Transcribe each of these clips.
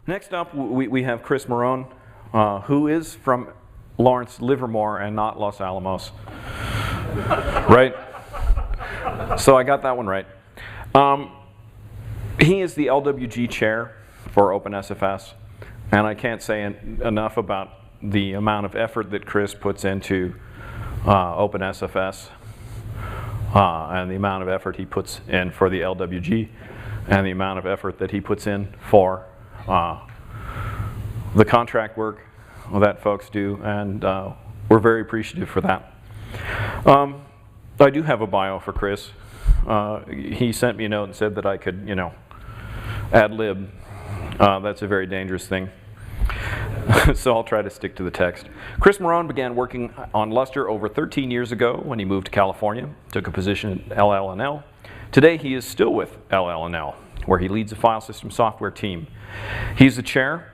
Next up, we have Chris Morrone, who is from Lawrence, Livermore, and not Los Alamos. Right? So I got that one right. He is the LWG chair for OpenSFS, and I can't say enough about the amount of effort that Chris puts into OpenSFS and the amount of effort he puts in for the LWG and the amount of effort that he puts in for the contract work that folks do, and we're very appreciative for that. I do have a bio for Chris. He sent me a note and said that I could, ad lib. That's a very dangerous thing. So I'll try to stick to the text. Chris Morrone began working on Lustre over 13 years ago when he moved to California, took a position at LLNL. Today he is still with LLNL, where he leads a file system software team. He's the chair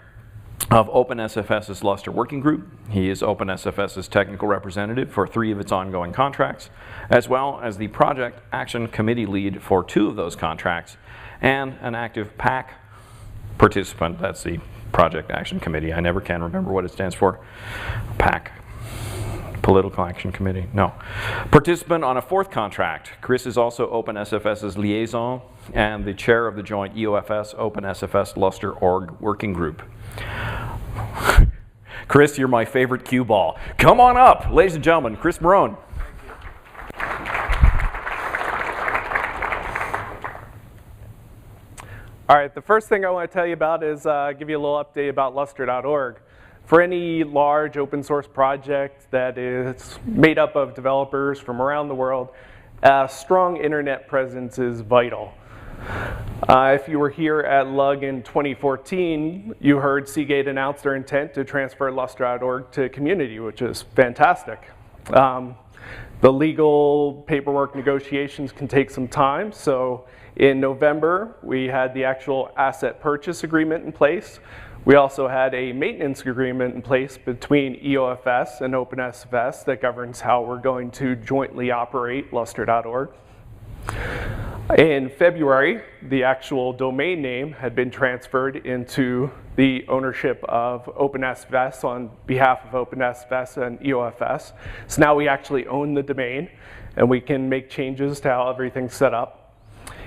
of OpenSFS's Lustre Working Group. He is OpenSFS's technical representative for 3 of its ongoing contracts, as well as the Project Action Committee lead for 2 of those contracts, and an active PAC participant. That's the Project Action Committee. I never can remember what it stands for. PAC. Political Action Committee. No. Participant on a 4th contract. Chris is also OpenSFS's liaison and the chair of the joint EOFS OpenSFS Lustre Org Working Group. Chris, you're my favorite cue ball. Come on up, ladies and gentlemen, Chris Morrone. All right, the first thing I want to tell you about is give you a little update about Lustre.org. For any large open source project that is made up of developers from around the world, a strong internet presence is vital. If you were here at LUG in 2014, you heard Seagate announce their intent to transfer Lustre.org to community, which is fantastic. The legal paperwork negotiations can take some time, so in November, we had the actual asset purchase agreement in place. We also had a maintenance agreement in place between EOFS and OpenSFS that governs how we're going to jointly operate Lustre.org. In February, the actual domain name had been transferred into the ownership of OpenSFS on behalf of OpenSFS and EOFS. So now we actually own the domain, and we can make changes to how everything's set up.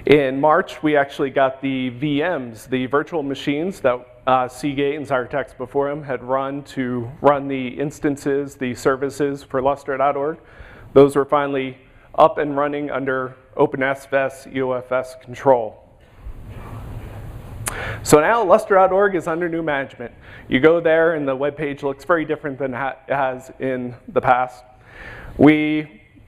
In March, we actually got the VMs, the virtual machines that Seagate and Xyratex before him had run to run the instances, the services for Lustre.org. Those were finally up and running under OpenSFS EOFS control. So now Lustre.org is under new management. You go there and the web page looks very different than it has in the past.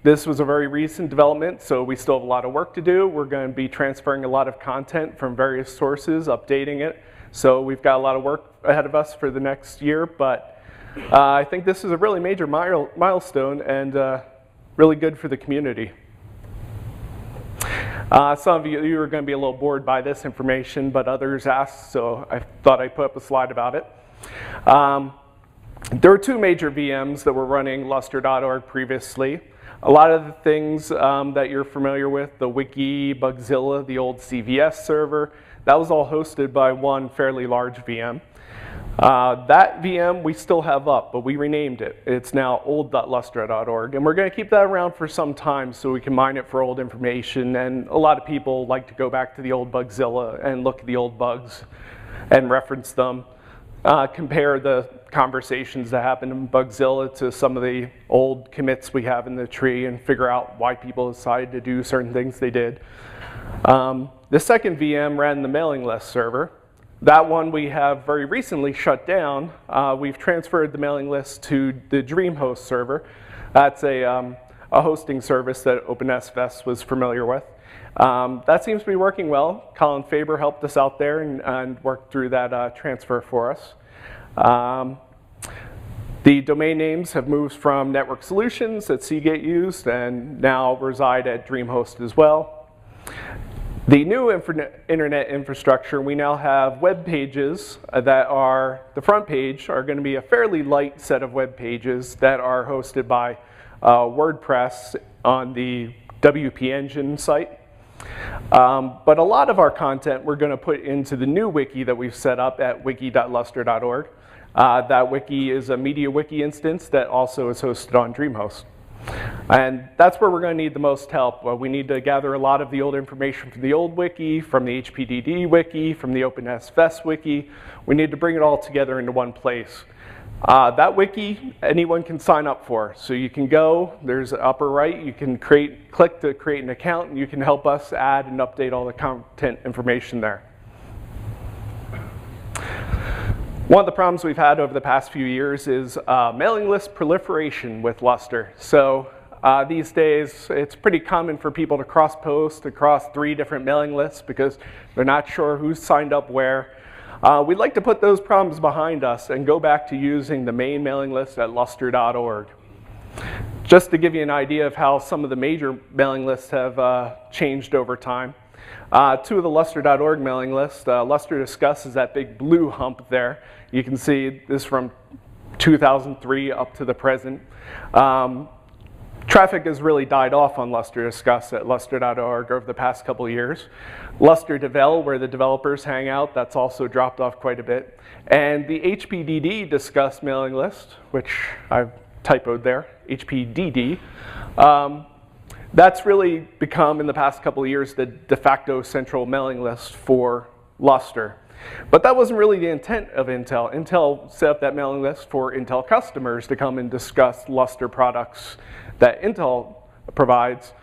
This was a very recent development, so we still have a lot of work to do. We're going to be transferring a lot of content from various sources, updating it. So we've got a lot of work ahead of us for the next year, but I think this is a really major milestone and really good for the community. Some of you are going to be a little bored by this information, but others asked, so I thought I'd put up a slide about it. There were 2 major VMs that were running Lustre.org previously. A lot of the things that you're familiar with, the Wiki, Bugzilla, the old CVS server, that was all hosted by one fairly large VM. That VM we still have up, but we renamed it. It's now old.lustre.org, and we're going to keep that around for some time so we can mine it for old information, and a lot of people like to go back to the old Bugzilla and look at the old bugs and reference them. Compare the conversations that happened in Bugzilla to some of the old commits we have in the tree and figure out why people decided to do certain things they did. The second VM ran the mailing list server. That one we have very recently shut down. We've transferred the mailing list to the DreamHost server. That's a hosting service that OpenSFS was familiar with. That seems to be working well. Colin Faber helped us out there and worked through that transfer for us. The domain names have moved from Network Solutions that Seagate used and now reside at DreamHost as well. The new internet infrastructure, we now have web pages that are, the front page are going to be a fairly light set of web pages that are hosted by WordPress on the WP Engine site. But a lot of our content we're going to put into the new wiki that we've set up at wiki.lustre.org. That wiki is a media wiki instance that also is hosted on DreamHost. And that's where we're going to need the most help. Well, we need to gather a lot of the old information from the old wiki, from the HPDD wiki, from the OpenSFS wiki. We need to bring it all together into one place. That wiki, anyone can sign up for. So you can go, there's upper right, you can click to create an account, and you can help us add and update all the content information there. One of the problems we've had over the past few years is mailing list proliferation with Lustre. So these days, it's pretty common for people to cross-post across 3 different mailing lists because they're not sure who's signed up where. We'd like to put those problems behind us and go back to using the main mailing list at lustre.org. Just to give you an idea of how some of the major mailing lists have changed over time. 2 of the lustre.org mailing lists, Lustre Discuss is that big blue hump there. You can see this from 2003 up to the present. Traffic has really died off on Lustre Discuss at lustre.org over the past couple of years. Lustre Devel, where the developers hang out, that's also dropped off quite a bit. And the HPDD Discuss mailing list, which I've typoed there, HPDD, that's really become, in the past couple of years, the de facto central mailing list for Lustre. But that wasn't really the intent of Intel. Intel set up that mailing list for Intel customers to come and discuss Lustre products that Intel provides.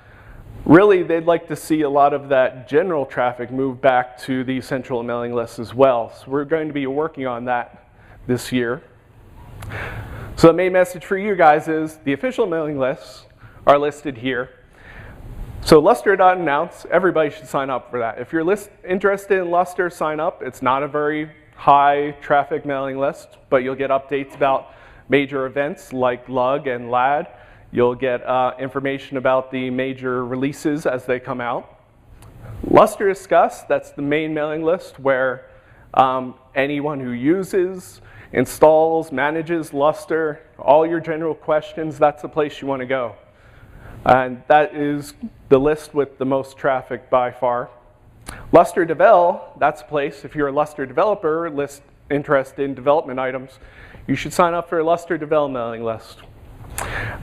Really, they'd like to see a lot of that general traffic move back to the central mailing list as well. So we're going to be working on that this year. So the main message for you guys is the official mailing lists are listed here. So Lustre.announce, everybody should sign up for that. If you're interested in Lustre, sign up. It's not a very high traffic mailing list, but you'll get updates about major events like LUG and LAD. You'll get information about the major releases as they come out. Lustre Discuss, that's the main mailing list where anyone who uses, installs, manages Lustre, all your general questions, that's the place you want to go. And that is the list with the most traffic by far. Lustre Devel, that's a place, if you're a Lustre developer, interested in development items, you should sign up for a Lustre Devel mailing list.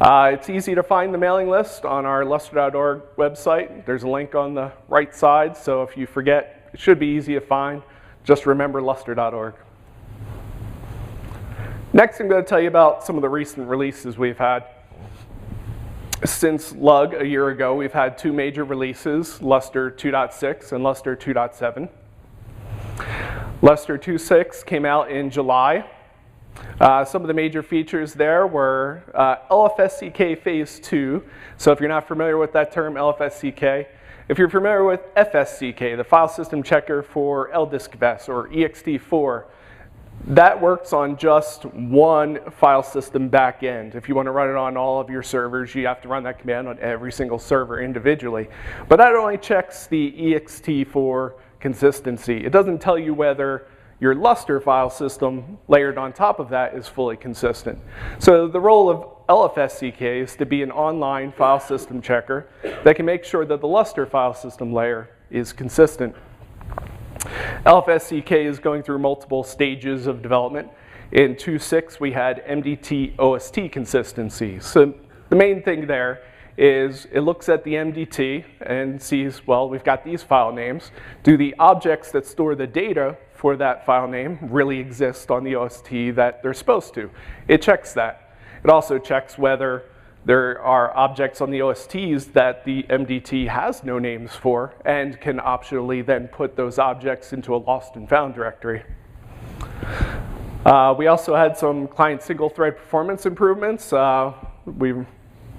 It's easy to find the mailing list on our lustre.org website. There's a link on the right side, so if you forget, it should be easy to find. Just remember lustre.org. Next, I'm going to tell you about some of the recent releases we've had. Since LUG a year ago, we've had 2 major releases, Lustre 2.6 and Lustre 2.7. Lustre 2.6 came out in July. Some of the major features there were LFSCK Phase 2. So if you're not familiar with that term, LFSCK, if you're familiar with FSCK, the file system checker for LDiskVS or ext4, that works on just one file system backend. If you want to run it on all of your servers, you have to run that command on every single server individually. But that only checks the ext4 consistency. It doesn't tell you whether your Lustre file system layered on top of that is fully consistent. So the role of LFSCK is to be an online file system checker that can make sure that the Lustre file system layer is consistent. LFSCK is going through multiple stages of development. In 2.6, we had MDT OST consistency. So the main thing there is it looks at the MDT and sees, well, we've got these file names. Do the objects that store the data for that file name really exist on the OST that they're supposed to? It checks that. It also checks whether there are objects on the OSTs that the MDT has no names for and can optionally then put those objects into a lost and found directory. We also had some client single thread performance improvements. We're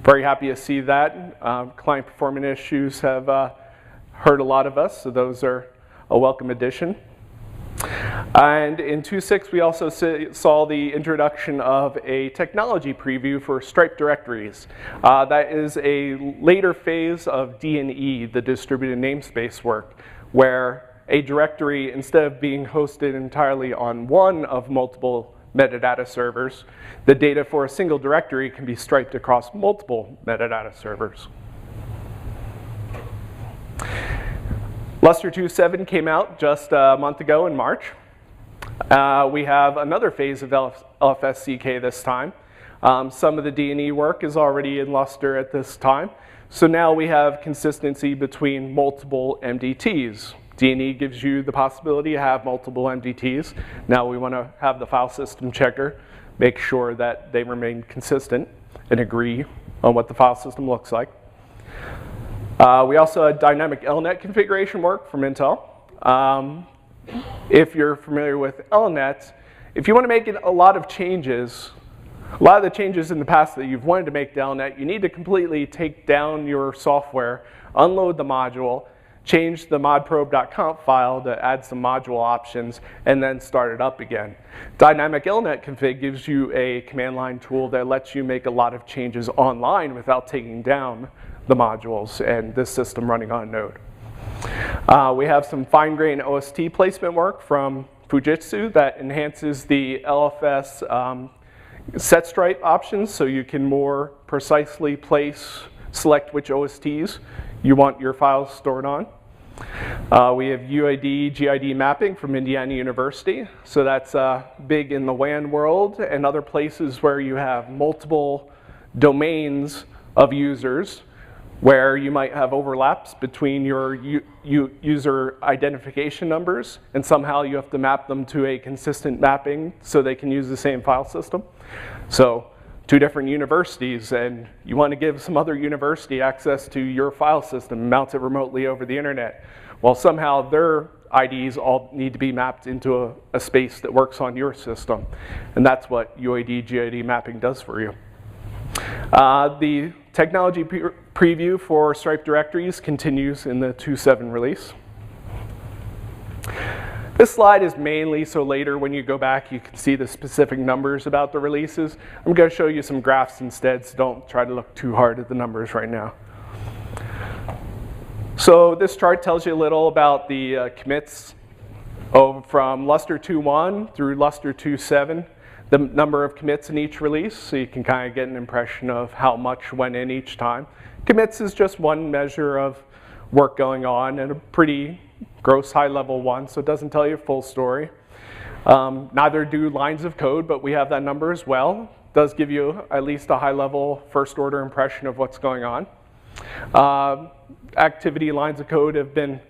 very happy to see that. Client performance issues have hurt a lot of us, so those are a welcome addition. And in 2.6, we also saw the introduction of a technology preview for striped directories. That is a later phase of D&E, the distributed namespace work, where a directory, instead of being hosted entirely on one of multiple metadata servers, the data for a single directory can be striped across multiple metadata servers. Lustre 2.7 came out just a month ago in March. We have another phase of LFS-CK this time. Some of the D&E work is already in Lustre at this time. So now we have consistency between multiple MDTs. D&E gives you the possibility to have multiple MDTs. Now we want to have the file system checker make sure that they remain consistent and agree on what the file system looks like. We also had dynamic LNet configuration work from Intel. If you're familiar with LNet, if you want to make a lot of changes, a lot of the changes in the past that you've wanted to make to LNet, you need to completely take down your software, unload the module, change the modprobe.conf file to add some module options, and then start it up again. Dynamic LNet config gives you a command line tool that lets you make a lot of changes online without taking down the modules and this system running on node. We have some fine-grained OST placement work from Fujitsu that enhances the LFS set stripe options so you can more precisely select which OSTs you want your files stored on. We have UID GID mapping from Indiana University. So that's big in the WAN world and other places where you have multiple domains of users where you might have overlaps between your user identification numbers, and somehow you have to map them to a consistent mapping so they can use the same file system. So two different universities, and you want to give some other university access to your file system, mount it remotely over the internet. Well, somehow their IDs all need to be mapped into a space that works on your system. And that's what UID GID mapping does for you. The technology preview for Stripe directories continues in the 2.7 release. This slide is mainly so later when you go back you can see the specific numbers about the releases. I'm going to show you some graphs instead, so don't try to look too hard at the numbers right now. So this chart tells you a little about the commits from Lustre 2.1 through Lustre 2.7. The number of commits in each release, so you can kind of get an impression of how much went in each time. Commits is just one measure of work going on and a pretty gross high-level one, so it doesn't tell you a full story. Neither do lines of code, but we have that number as well. It does give you at least a high-level first-order impression of what's going on. Activity lines of code have been,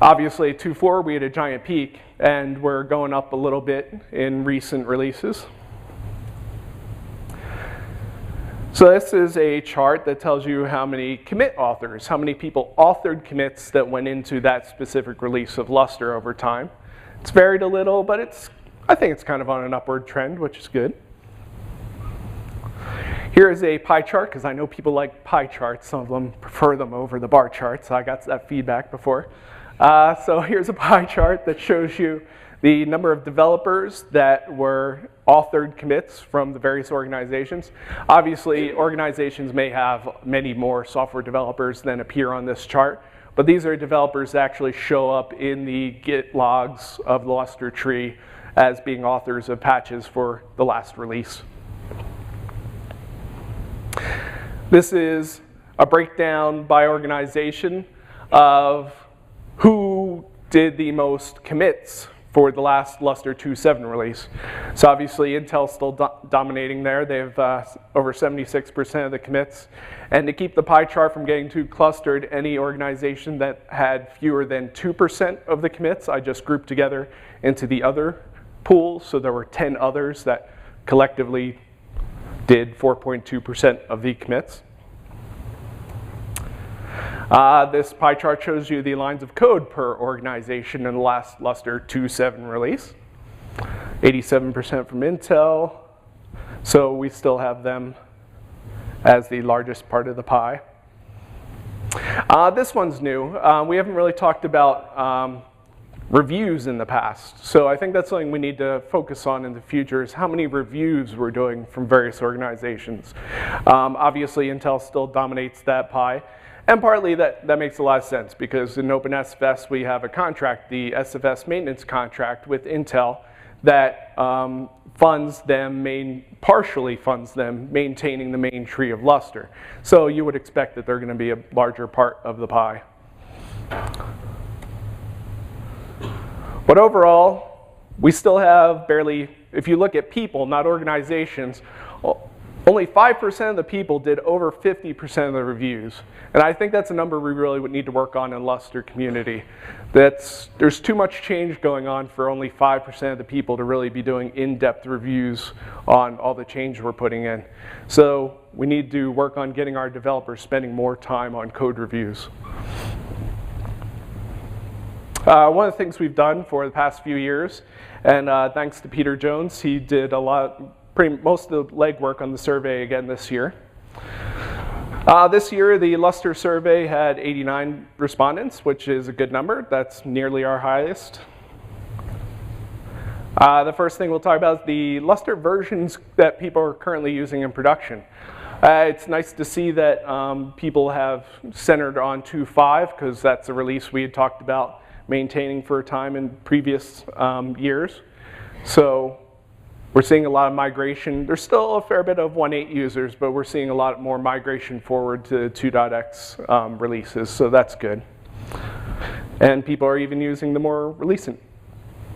obviously at 2.4 we had a giant peak, and we're going up a little bit in recent releases. So this is a chart that tells you how many commit authors, how many people authored commits that went into that specific release of Lustre over time. It's varied a little, but I think it's kind of on an upward trend, which is good. Here is a pie chart, because I know people like pie charts. Some of them prefer them over the bar charts, so I got that feedback before. So here's a pie chart that shows you the number of developers that were authored commits from the various organizations. Obviously, organizations may have many more software developers than appear on this chart, but these are developers that actually show up in the Git logs of the Lustre tree as being authors of patches for the last release. This is a breakdown by organization of who did the most commits for the last Lustre 2.7 release. So obviously Intel's still dominating there. They have over 76% of the commits. And to keep the pie chart from getting too clustered, any organization that had fewer than 2% of the commits, I just grouped together into the other pool. So there were 10 others that collectively did 4.2% of the commits. This pie chart shows you the lines of code per organization in the last Lustre 2.7 release. 87% from Intel, so we still have them as the largest part of the pie. This one's new. We haven't really talked about reviews in the past, so I think that's something we need to focus on in the future, is how many reviews we're doing from various organizations. Obviously, Intel still dominates that pie. And partly that makes a lot of sense, because in OpenSFS we have a contract, the SFS maintenance contract with Intel, that partially funds them maintaining the main tree of Lustre. So you would expect that they're going to be a larger part of the pie. But overall, we still have barely, if you look at people, not organizations, only 5% of the people did over 50% of the reviews. And I think that's a number we really would need to work on in Lustre community. There's too much change going on for only 5% of the people to really be doing in-depth reviews on all the change we're putting in. So we need to work on getting our developers spending more time on code reviews. One of the things we've done for the past few years, and thanks to Peter Jones, he did most of the legwork on the survey again this year. This year, the Lustre survey had 89 respondents, which is a good number. That's nearly our highest. The first thing we'll talk about is the Lustre versions that people are currently using in production. It's nice to see that people have centered on 2.5, because that's a release we had talked about maintaining for a time in previous years. So we're seeing a lot of migration. There's still a fair bit of 1.8 users, but we're seeing a lot more migration forward to 2.x releases, so that's good. And people are even using the more recent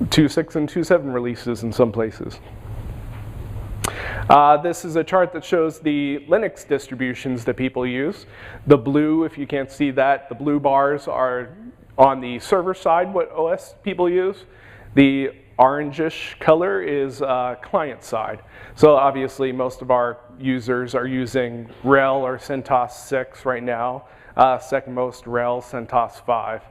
2.6 and 2.7 releases in some places. This is a chart that shows the Linux distributions that people use. The blue, if you can't see that, the blue bars are on the server side what OS people use. The orangish color is client side. So obviously most of our users are using RHEL or CentOS 6 right now. Second most RHEL, CentOS 5.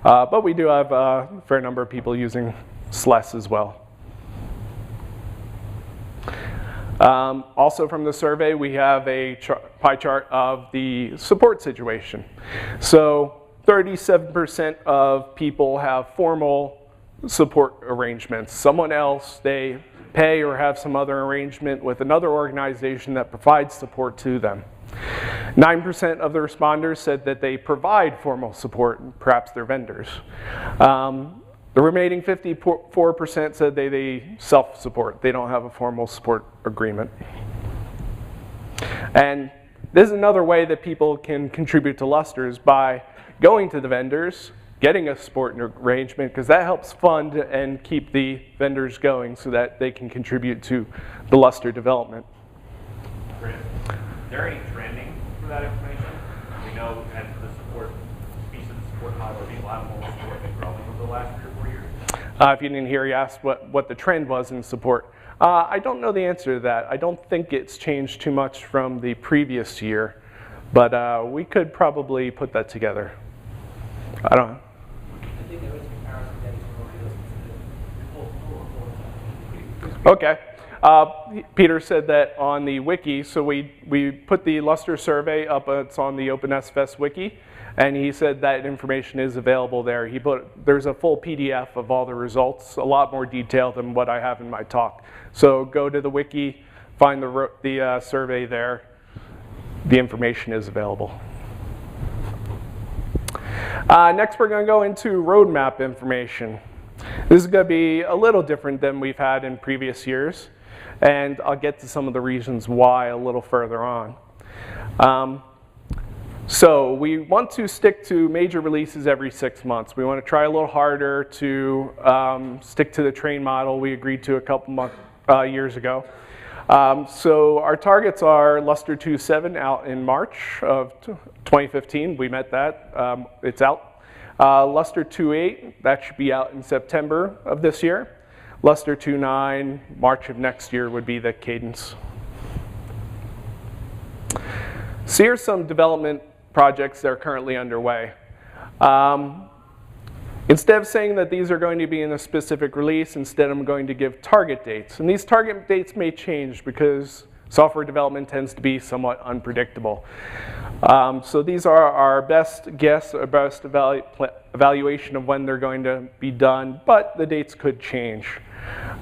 But we do have a fair number of people using SLES as well. Also from the survey, we have a pie chart of the support situation. So 37% of people have formal support arrangements. Someone else, they pay or have some other arrangement with another organization that provides support to them. 9% of the responders said that they provide formal support, perhaps their vendors. The remaining 54% said they self-support. They don't have a formal support agreement. And this is another way that people can contribute to Lustre is by going to the vendors, getting a support arrangement, because that helps fund and keep the vendors going so that they can contribute to the Lustre development. Chris, is there any trending for that information? We know as the support piece of the support model, people have more support been growing over the last 3 or 4 years. If you didn't hear, you asked what the trend was in support. I don't know the answer to that. I don't think it's changed too much from the previous year, but we could probably put that together. I don't know. I think there is a comparison that is Okay. Peter said that on the wiki, so we put the Lustre survey up, it's on the OpenSFS wiki, and he said that information is available there. There's a full PDF of all the results, a lot more detail than what I have in my talk. So go to the wiki, find the survey there. The information is available. Next, we're going to go into roadmap information. This is going to be a little different than we've had in previous years, and I'll get to some of the reasons why a little further on. So we want to stick to major releases every 6 months. We want to try a little harder to stick to the train model we agreed to a couple years ago. So our targets are Lustre 2.7 out in March of 2015. We met that. It's out. Lustre 2.8, that should be out in September of this year. Lustre 2.9, March of next year would be the cadence. So here's some development projects that are currently underway. Instead of saying that these are going to be in a specific release, instead I'm going to give target dates. And these target dates may change because software development tends to be somewhat unpredictable. So these are our best guess, our best evaluation of when they're going to be done, but the dates could change.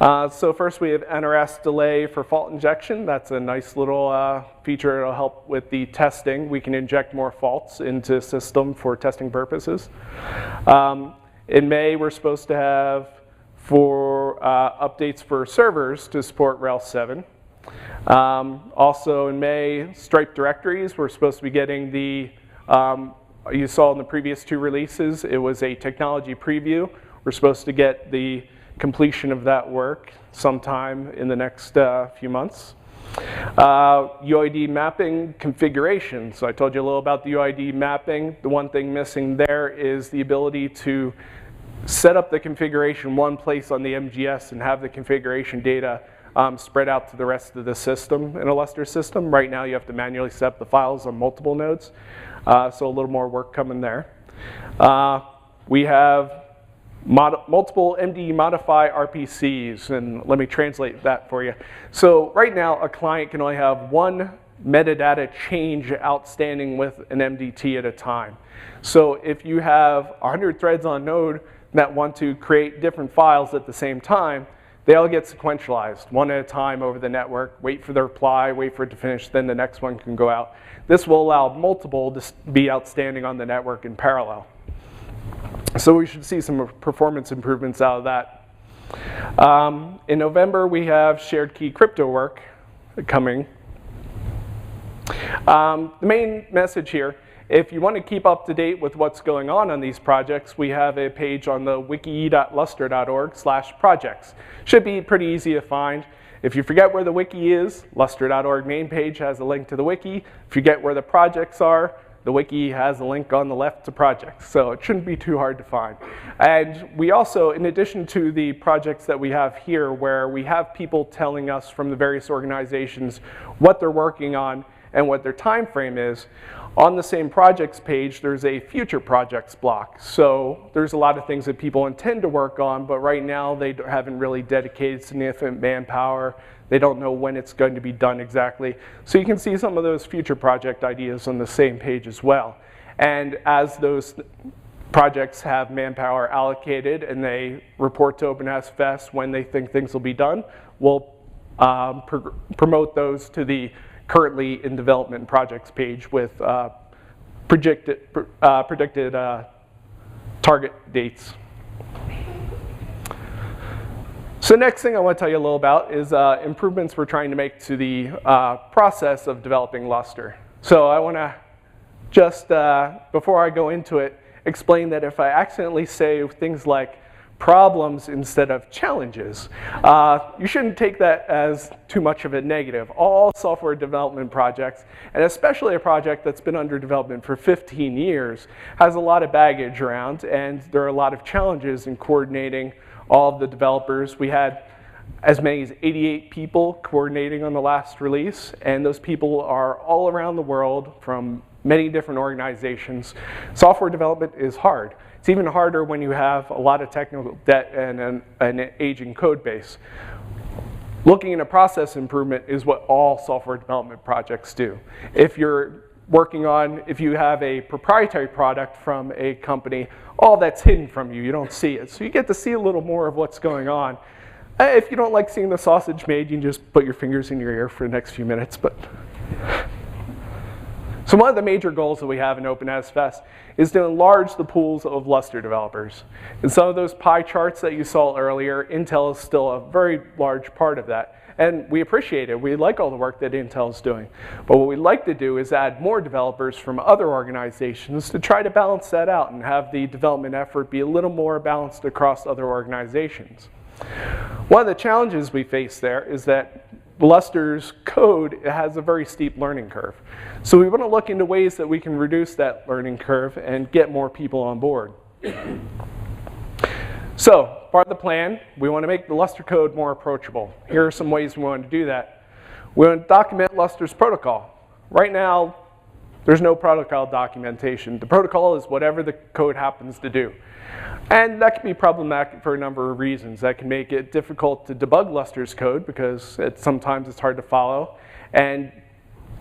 So first we have NRS delay for fault injection. That's a nice little feature. It'll help with the testing. We can inject more faults into the system for testing purposes. In May, we're supposed to have updates for servers to support RHEL 7. Also in May, Stripe directories. We're supposed to be getting the, you saw in the previous 2 releases, it was a technology preview. We're supposed to get the completion of that work sometime in the next few months. UID mapping configuration. So I told you a little about the UID mapping. The one thing missing there is the ability to set up the configuration one place on the MGS and have the configuration data spread out to the rest of the system in a Lustre system. Right now you have to manually set up the files on multiple nodes, so a little more work coming there. We have multiple MD modify RPCs, and let me translate that for you. So right now a client can only have one metadata change outstanding with an MDT at a time. So if you have 100 threads on node that want to create different files at the same time, they all get sequentialized one at a time over the network, wait for the reply, wait for it to finish, then the next one can go out. This will allow multiple to be outstanding on the network in parallel. So we should see some performance improvements out of that. In November, we have shared key crypto work coming. The main message here, if you want to keep up to date with what's going on these projects, we have a page on the wiki.lustre.org/projects. Should be pretty easy to find. If you forget where the wiki is, lustre.org main page has a link to the wiki. If you get where the projects are, the wiki has a link on the left to projects, so it shouldn't be too hard to find. And we also, in addition to the projects that we have here, where we have people telling us from the various organizations what they're working on and what their time frame is, on the same projects page, there's a future projects block. So there's a lot of things that people intend to work on, but right now they haven't really dedicated significant manpower. They don't know when it's going to be done exactly. So you can see some of those future project ideas on the same page as well. And as those projects have manpower allocated and they report to OpenSFS when they think things will be done, we'll promote those to the currently in development projects page with predicted target dates. So next thing I want to tell you a little about is improvements we're trying to make to the process of developing Lustre. So I want to just, before I go into it, explain that if I accidentally say things like problems instead of challenges, you shouldn't take that as too much of a negative. All software development projects, and especially a project that's been under development for 15 years, has a lot of baggage around, and there are a lot of challenges in coordinating all of the developers. We had as many as 88 people coordinating on the last release, and those people are all around the world from many different organizations. Software development is hard. It's even harder when you have a lot of technical debt and an aging code base. Looking at a process improvement is what all software development projects do. If you're working on, if you have a proprietary product from a company, all that's hidden from you, you don't see it. So you get to see a little more of what's going on. If you don't like seeing the sausage made, you can just put your fingers in your ear for the next few minutes. So one of the major goals that we have in OpenSFS is to enlarge the pools of Lustre developers. In some of those pie charts that you saw earlier, Intel is still a very large part of that. And we appreciate it. We like all the work that Intel is doing. But what we'd like to do is add more developers from other organizations to try to balance that out and have the development effort be a little more balanced across other organizations. One of the challenges we face there is that Lustre's code has a very steep learning curve. So we want to look into ways that we can reduce that learning curve and get more people on board. So, part of the plan, we want to make the Lustre code more approachable. Here are some ways we want to do that. We want to document Lustre's protocol. Right now, there's no protocol documentation. The protocol is whatever the code happens to do. And that can be problematic for a number of reasons. That can make it difficult to debug Lustre's code because sometimes it's hard to follow. And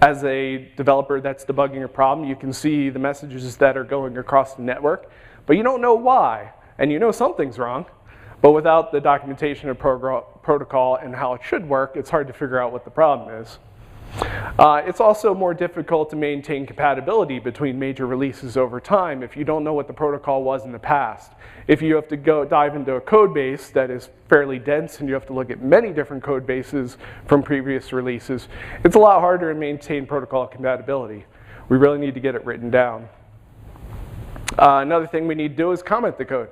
as a developer that's debugging a problem, you can see the messages that are going across the network, but you don't know why. And you know something's wrong, but without the documentation of protocol and how it should work, it's hard to figure out what the problem is. It's also more difficult to maintain compatibility between major releases over time if you don't know what the protocol was in the past. If you have to go dive into a code base that is fairly dense and you have to look at many different code bases from previous releases, it's a lot harder to maintain protocol compatibility. We really need to get it written down. Another thing we need to do is comment the code.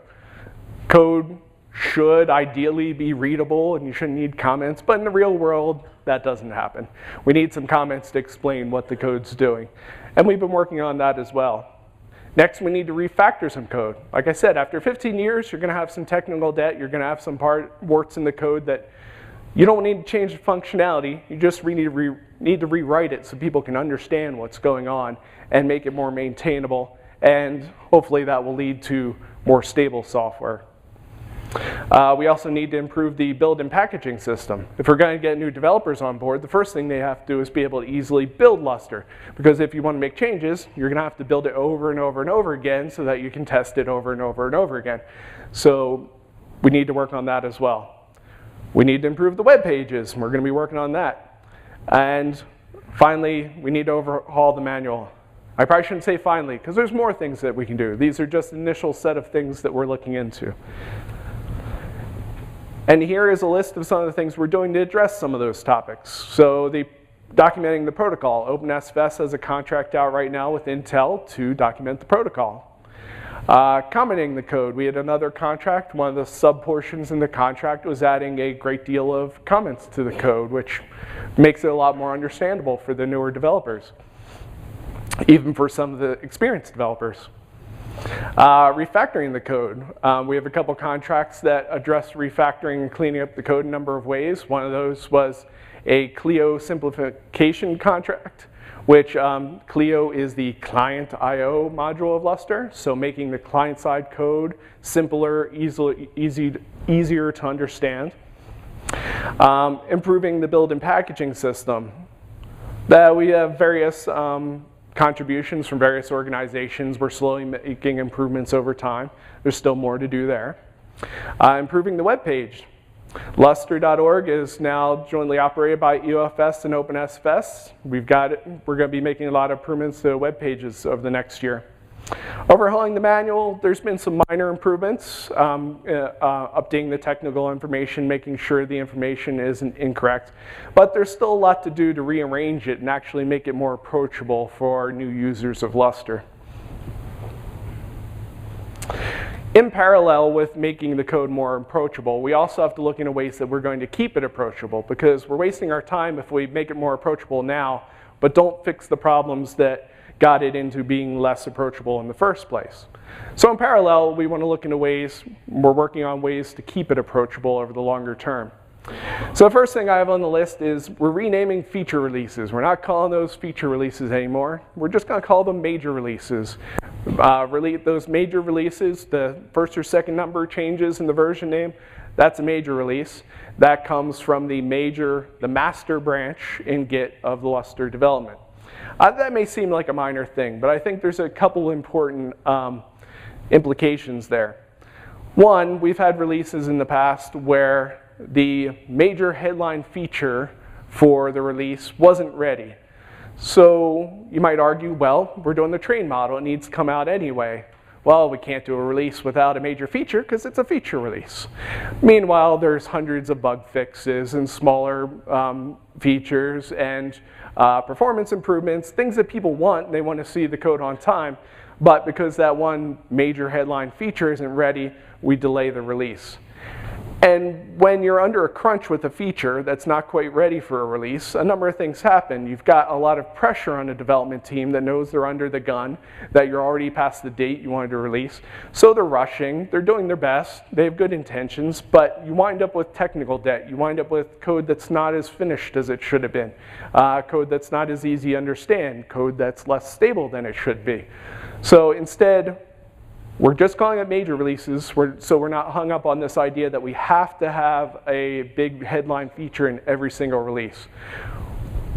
Code should ideally be readable and you shouldn't need comments, but in the real world, that doesn't happen. We need some comments to explain what the code's doing. And we've been working on that as well. Next, we need to refactor some code. Like I said, after 15 years, you're gonna have some technical debt, you're gonna have some warts in the code that you don't need to change the functionality, you just need to rewrite it so people can understand what's going on and make it more maintainable, and hopefully that will lead to more stable software. We also need to improve the build and packaging system. If we're going to get new developers on board, the first thing they have to do is be able to easily build Lustre. Because if you want to make changes, you're going to have to build it over and over and over again so that you can test it over and over and over again. So we need to work on that as well. We need to improve the web pages, and we're going to be working on that. And finally, we need to overhaul the manual. I probably shouldn't say finally, because there's more things that we can do. These are just the initial set of things that we're looking into. And here is a list of some of the things we're doing to address some of those topics. So documenting the protocol. OpenSFS has a contract out right now with Intel to document the protocol. Commenting the code. We had another contract. One of the sub-portions in the contract was adding a great deal of comments to the code, which makes it a lot more understandable for the newer developers, even for some of the experienced developers. Refactoring the code. We have a couple contracts that address refactoring and cleaning up the code in a number of ways. One of those was a Clio simplification contract, which Clio is the client I/O module of Lustre, so making the client-side code simpler, easier to understand. Improving the build and packaging system. We have various contributions from various organizations. We're slowly making improvements over time. There's still more to do there. Improving the web page. Lustre.org is now jointly operated by EOFS and OpenSFS. We're going to be making a lot of improvements to web pages over the next year. Overhauling the manual, there's been some minor improvements, updating the technical information, making sure the information isn't incorrect. But there's still a lot to do to rearrange it and actually make it more approachable for new users of Lustre. In parallel with making the code more approachable, we also have to look into ways that we're going to keep it approachable, because we're wasting our time if we make it more approachable now, but don't fix the problems that got it into being less approachable in the first place. So in parallel, we want to look into ways, we're working on ways to keep it approachable over the longer term. So the first thing I have on the list is we're renaming feature releases. We're not calling those feature releases anymore. We're just going to call them major releases. Those major releases, the first or second number changes in the version name, that's a major release. That comes from the master branch in Git of the Lustre Development. That may seem like a minor thing, but I think there's a couple important implications there. One, we've had releases in the past where the major headline feature for the release wasn't ready. So you might argue, well, we're doing the train model, it needs to come out anyway. Well, we can't do a release without a major feature because it's a feature release. Meanwhile, there's hundreds of bug fixes and smaller features and performance improvements, things that people want. They want to see the code on time. But because that one major headline feature isn't ready, we delay the release. And when you're under a crunch with a feature that's not quite ready for a release, a number of things happen. You've got a lot of pressure on a development team that knows they're under the gun, that you're already past the date you wanted to release. So they're rushing, they're doing their best, they have good intentions, but you wind up with technical debt. You wind up with code that's not as finished as it should have been, code that's not as easy to understand, code that's less stable than it should be. So instead, we're just calling it major releases, so we're not hung up on this idea that we have to have a big headline feature in every single release.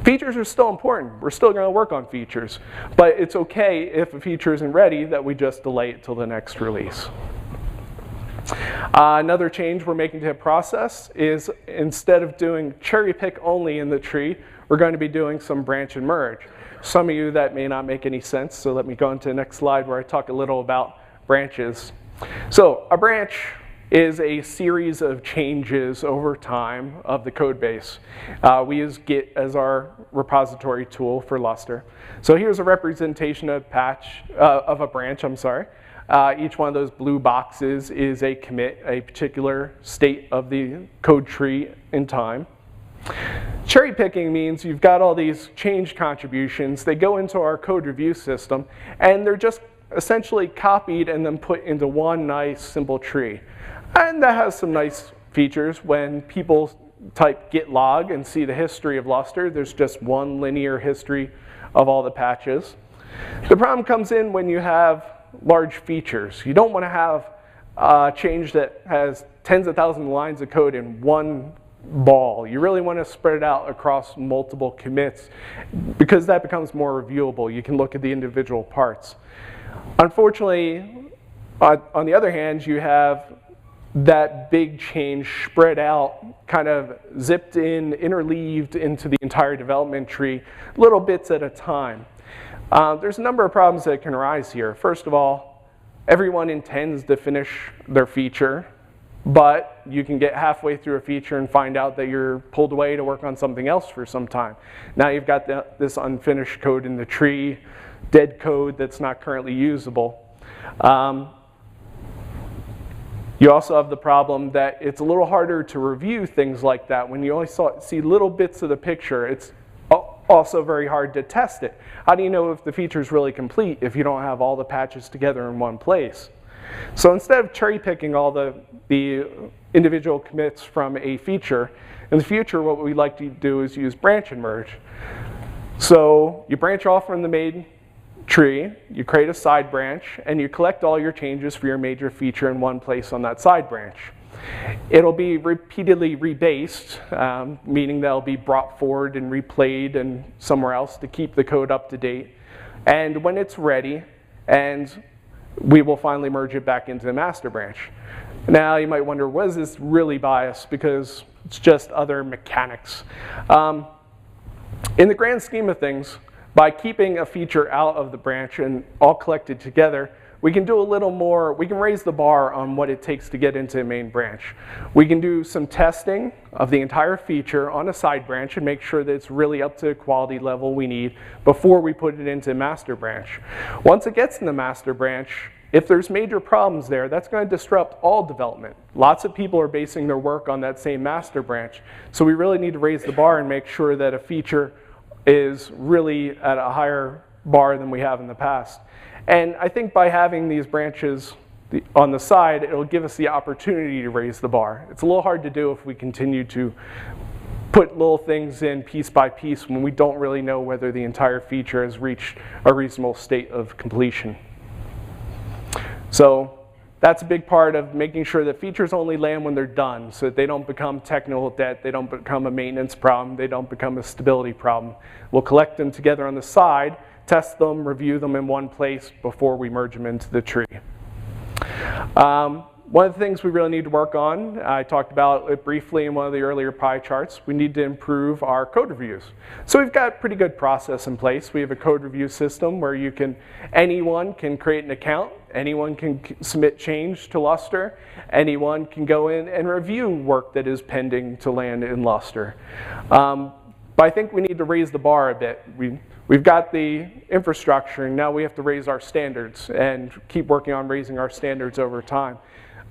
Features are still important. We're still going to work on features. But it's okay if a feature isn't ready that we just delay it till the next release. Another change we're making to the process is instead of doing cherry pick only in the tree, we're going to be doing some branch and merge. Some of you that may not make any sense, so let me go into the next slide where I talk a little about branches. So a branch is a series of changes over time of the code base. We use Git as our repository tool for Lustre. So here's a representation of a branch. Each one of those blue boxes is a commit, a particular state of the code tree in time. Cherry picking means you've got all these change contributions. They go into our code review system, and they're just essentially copied and then put into one nice simple tree. And that has some nice features. When people type git log and see the history of Lustre, there's just one linear history of all the patches. The problem comes in when you have large features. You don't want to have a change that has tens of thousands of lines of code in one ball. You really want to spread it out across multiple commits because that becomes more reviewable. You can look at the individual parts. Unfortunately, on the other hand, you have that big change spread out, kind of zipped in, interleaved into the entire development tree, little bits at a time. There's a number of problems that can arise here. First of all, everyone intends to finish their feature, but you can get halfway through a feature and find out that you're pulled away to work on something else for some time. Now you've got this unfinished code in the tree, dead code that's not currently usable. You also have the problem that it's a little harder to review things like that. When you only see little bits of the picture, it's also very hard to test it. How do you know if the feature is really complete if you don't have all the patches together in one place? So instead of cherry picking all the individual commits from a feature, in the future what we'd like to do is use branch and merge. So you branch off from the main tree, you create a side branch, and you collect all your changes for your major feature in one place on that side branch. It'll be repeatedly rebased, meaning they'll be brought forward and replayed and somewhere else to keep the code up to date. And when it's ready, and we will finally merge it back into the master branch. Now you might wonder, was this really biased? Because it's just other mechanics. In the grand scheme of things, by keeping a feature out of the branch and all collected together, we can do a little more, we can raise the bar on what it takes to get into a main branch. We can do some testing of the entire feature on a side branch and make sure that it's really up to the quality level we need before we put it into master branch. Once it gets in the master branch, if there's major problems there, that's going to disrupt all development. Lots of people are basing their work on that same master branch. So we really need to raise the bar and make sure that a feature is really at a higher bar than we have in the past. And I think by having these branches on the side, it'll give us the opportunity to raise the bar. It's a little hard to do if we continue to put little things in piece by piece when we don't really know whether the entire feature has reached a reasonable state of completion. So that's a big part of making sure that features only land when they're done, so that they don't become technical debt, they don't become a maintenance problem, they don't become a stability problem. We'll collect them together on the side, test them, review them in one place before we merge them into the tree. One of the things we really need to work on, I talked about it briefly in one of the earlier pie charts, we need to improve our code reviews. So we've got a pretty good process in place. We have a code review system where anyone can create an account, anyone can submit change to Lustre, anyone can go in and review work that is pending to land in Lustre. But I think we need to raise the bar a bit. We've got the infrastructure, and now we have to raise our standards and keep working on raising our standards over time.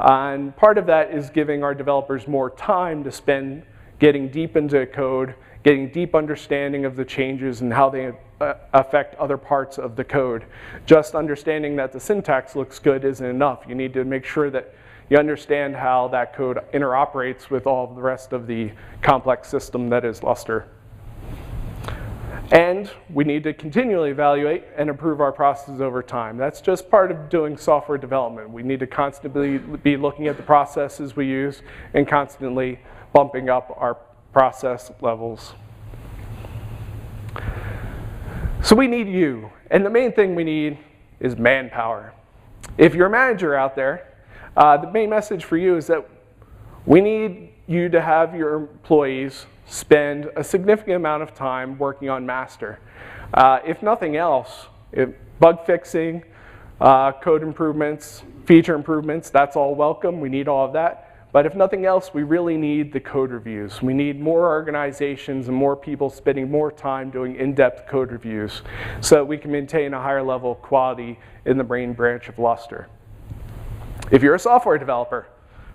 And part of that is giving our developers more time to spend getting deep into code, getting deep understanding of the changes and how they affect other parts of the code. Just understanding that the syntax looks good isn't enough. You need to make sure that you understand how that code interoperates with all of the rest of the complex system that is Lustre. And we need to continually evaluate and improve our processes over time. That's just part of doing software development. We need to constantly be looking at the processes we use and constantly bumping up our process levels. So we need you, and the main thing we need is manpower. If you're a manager out there, the main message for you is that we need you to have your employees spend a significant amount of time working on master. If nothing else, bug fixing, code improvements, feature improvements, that's all welcome. We need all of that. But if nothing else, we really need the code reviews. We need more organizations and more people spending more time doing in-depth code reviews so that we can maintain a higher level of quality in the main branch of Lustre. If you're a software developer,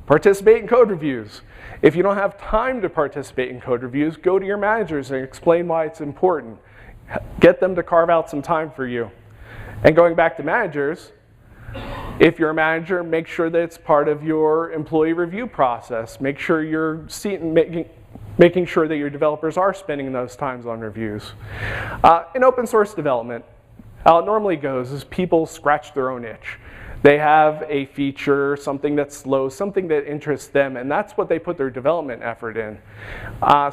participate in code reviews. If you don't have time to participate in code reviews, go to your managers and explain why it's important. Get them to carve out some time for you. And going back to managers, if you're a manager, make sure that it's part of your employee review process. Make sure you're making sure that your developers are spending those times on reviews. In open source development, how it normally goes is people scratch their own itch. They have a feature, something that's slow, something that interests them, and that's what they put their development effort in.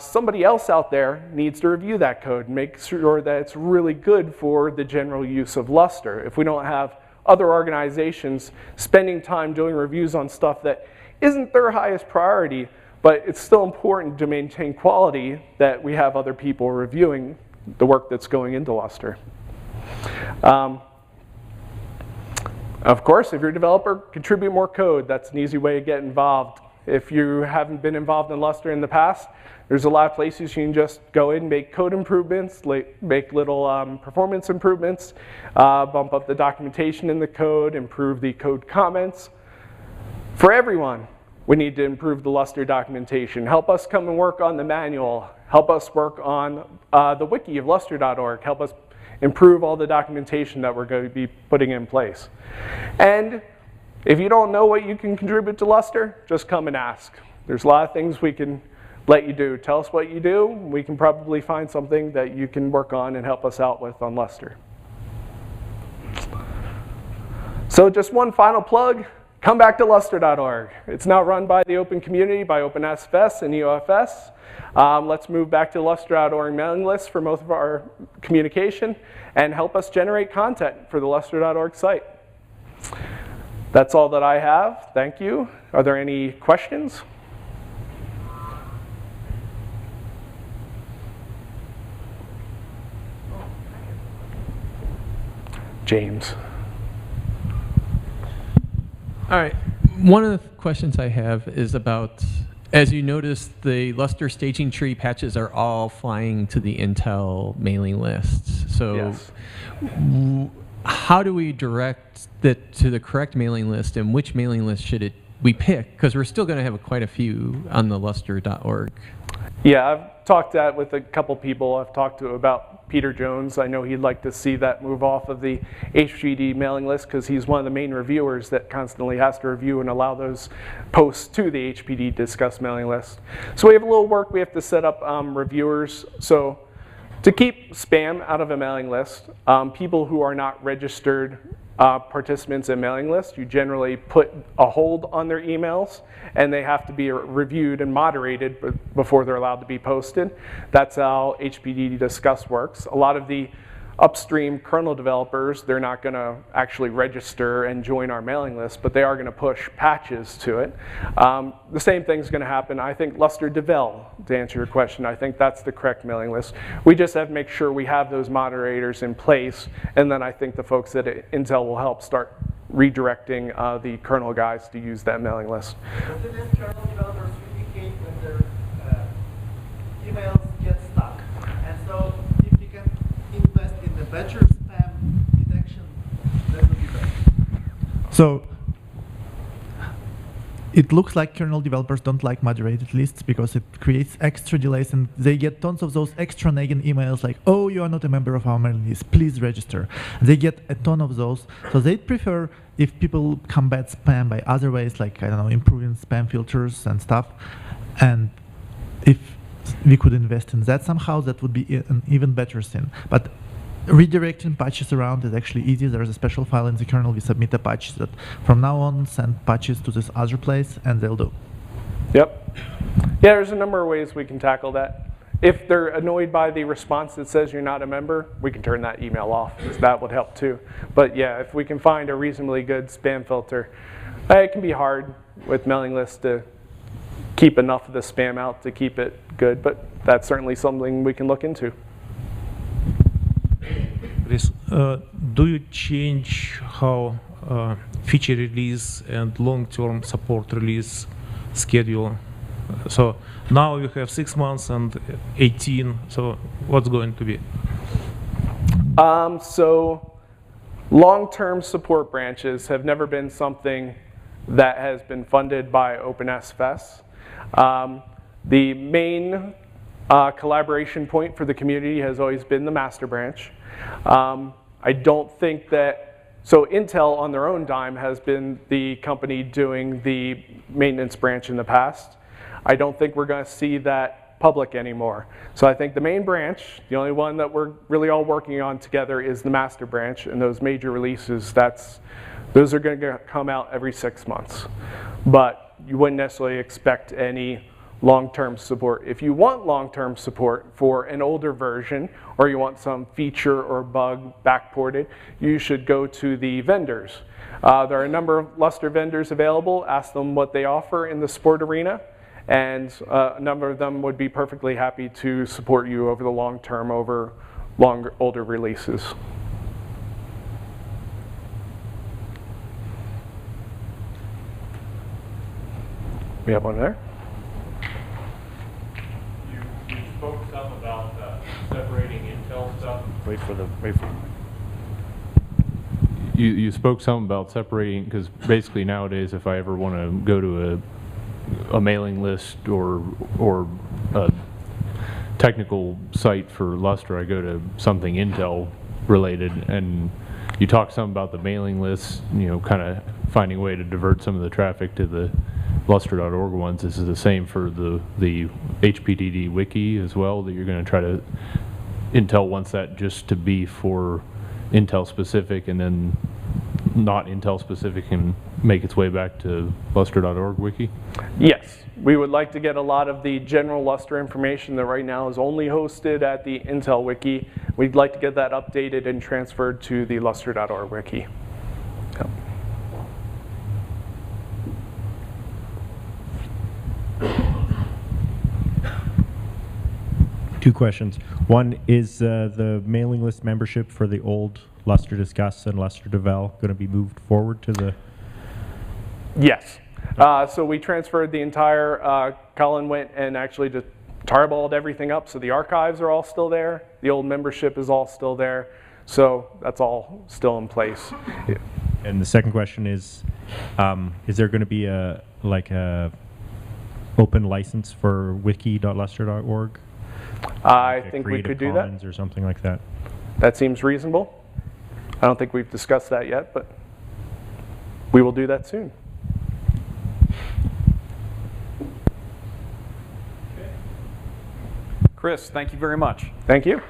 Somebody else out there needs to review that code and make sure that it's really good for the general use of Lustre. If we don't have other organizations spending time doing reviews on stuff that isn't their highest priority, but it's still important to maintain quality, that we have other people reviewing the work that's going into Lustre. Of course, if you're a developer, contribute more code. That's an easy way to get involved. If you haven't been involved in Lustre in the past, there's a lot of places you can just go in, make code improvements, make little performance improvements, bump up the documentation in the code, improve the code comments. For everyone, we need to improve the Lustre documentation. Help us come and work on the manual. Help us work on the wiki of lustre.org. Help us improve all the documentation that we're going to be putting in place. And if you don't know what you can contribute to Lustre, just come and ask. There's a lot of things we can let you do. Tell us what you do. We can probably find something that you can work on and help us out with on Lustre. So just one final plug. Come back to lustre.org. It's now run by the open community, by OpenSFS and EOFS. Let's move back to lustre.org mailing list for most of our communication and help us generate content for the lustre.org site. That's all that I have. Thank you. Are there any questions? James. All right. One of the questions I have is about, as you notice, the Lustre staging tree patches are all flying to the Intel mailing lists. So Yes. How do we direct that to the correct mailing list, and which mailing list should we pick? Because we're still going to have quite a few on the lustre.org. Yeah, I've talked that with a couple people. I've talked to about Peter Jones. I know he'd like to see that move off of the HGD mailing list because he's one of the main reviewers that constantly has to review and allow those posts to the HPD Discuss mailing list. So we have a little work. We have to set up reviewers. So to keep spam out of a mailing list, people who are not registered participants in mailing lists, you generally put a hold on their emails, and they have to be reviewed and moderated before they're allowed to be posted. That's how HPD Discuss works. A lot of the upstream kernel developers, they're not going to actually register and join our mailing list, but they are going to push patches to it. The same thing's going to happen, I think, Lustre Devel, to answer your question. I think that's the correct mailing list. We just have to make sure we have those moderators in place, and then I think the folks at Intel will help start redirecting the kernel guys to use that mailing list. Doesn't this kernel developers indicate when their emails get stuck? And so if you can invest in the better spam detection, that would be better. So it looks like kernel developers don't like moderated lists because it creates extra delays, and they get tons of those extra nagging emails like, oh, you are not a member of our mailing list, please register. They get a ton of those. So they prefer if people combat spam by other ways, like, I don't know, improving spam filters and stuff. And if we could invest in that somehow, that would be an even better thing. But redirecting patches around is actually easy. There's a special file in the kernel. We submit a patch that from now on send patches to this other place, and they'll do. Yep. Yeah, there's a number of ways we can tackle that. If they're annoyed by the response that says you're not a member, we can turn that email off. That would help too. But yeah, if we can find a reasonably good spam filter, it can be hard with mailing lists to keep enough of the spam out to keep it good, but that's certainly something we can look into. Chris, do you change how feature release and long-term support release schedule? So now you have 6 months and 18, so what's going to be? So long-term support branches have never been something that has been funded by OpenSFS. The main collaboration point for the community has always been the master branch. I don't think that, so Intel on their own dime has been the company doing the maintenance branch in the past. I don't think we're going to see that public anymore. So I think the main branch, the only one that we're really all working on together is the master branch, and those major releases, those are going to come out every 6 months. But you wouldn't necessarily expect any long-term support. If you want long-term support for an older version, or you want some feature or bug backported, you should go to the vendors. There are a number of Lustre vendors available. Ask them what they offer in the support arena, and a number of them would be perfectly happy to support you over the long term, over older releases. We have one there. You spoke some about separating Intel stuff. Wait for the. You spoke some about separating, because basically nowadays, if I ever want to go to a mailing list or a technical site for Lustre, I go to something Intel related, and you talk some about the mailing lists, you know, kind of finding a way to divert some of the traffic to the Lustre.org ones. This is the same for the HPDD wiki as well, that you're going to try to, Intel wants that just to be for Intel specific, and then not Intel specific and make its way back to Lustre.org wiki? Yes, we would like to get a lot of the general Lustre information that right now is only hosted at the Intel wiki. We'd like to get that updated and transferred to the Lustre.org wiki. Yep. Two questions. One, is the mailing list membership for the old Lustre Discuss and Lustre Devel going to be moved forward to the? Yes. So we transferred the entire, Colin went and actually just tarballed everything up, so the archives are all still there. The old membership is all still there. So that's all still in place. And the second question is there going to be a open license for wiki.lustre.org? I think we could do that. Or something like that. That seems reasonable. I don't think we've discussed that yet, but we will do that soon. Chris, thank you very much. Thank you.